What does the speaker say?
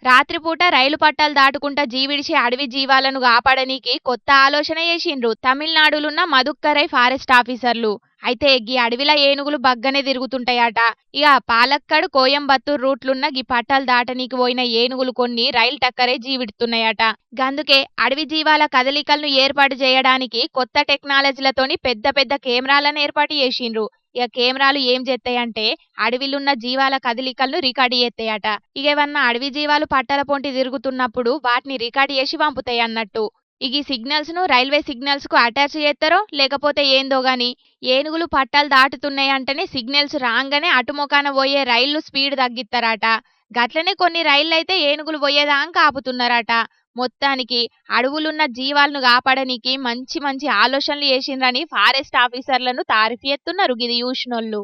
రాత్రిపూట రైలు పట్టాలు దాటుకుంటా జీవిడిచి అడవి జీవాలను కాపాడనీకి కొత్త ఆలోచన చేసిండ్రు తమిళనాడులున్న మదుక్కరై ఫారెస్ట్ ఆఫీసర్లు. అయితే గీ అడవిల ఏనుగులు బగ్గనే తిరుగుతుంటాయట. ఇక పాలక్కడ్ కోయంబత్తూర్ రూట్లున్న గీ పట్టాలు దాటనీకి పోయిన ఏనుగులు కొన్ని రైలు టక్కరే జీవిడుతున్నాయట. గందుకే అడవి జీవాల కదలికలను ఏర్పాటు చేయడానికి కొత్త టెక్నాలజీలతోని పెద్ద పెద్ద కెమెరాలను ఏర్పాటు చేసిండ్రు. ఇక కెమెరాలు ఏం చేస్తాయంటే అడవిలున్న జీవాల కదలికలను రికార్డు చేస్తాయట. ఇక ఏవన్నా అడవి జీవాలు పట్టాల పొంటి తిరుగుతున్నప్పుడు వాటిని రికార్డు చేసి పంపుతాయి అన్నట్టు. ఇక ఈ సిగ్నల్స్ ను రైల్వే సిగ్నల్స్ కు అటాచ్ చేస్తారో లేకపోతే ఏందో గాని ఏనుగులు పట్టాలు దాటుతున్నాయి అంటేనే సిగ్నల్స్ రాగానే అటుముఖాన పోయే రైళ్లు స్పీడ్ తగ్గిస్తారట. గట్లనే కొన్ని రైళ్లైతే ఏనుగులు పోయేదాకా ఆపుతున్నారట. మొత్తానికి అడవులున్న జీవాలను కాపాడనీకి మంచి మంచి ఆలోచనలు చేసిండ్రని ఫారెస్ట్ ఆఫీసర్లను తారీఫ్ చేస్తున్నారు గిది చూసినోళ్ళు.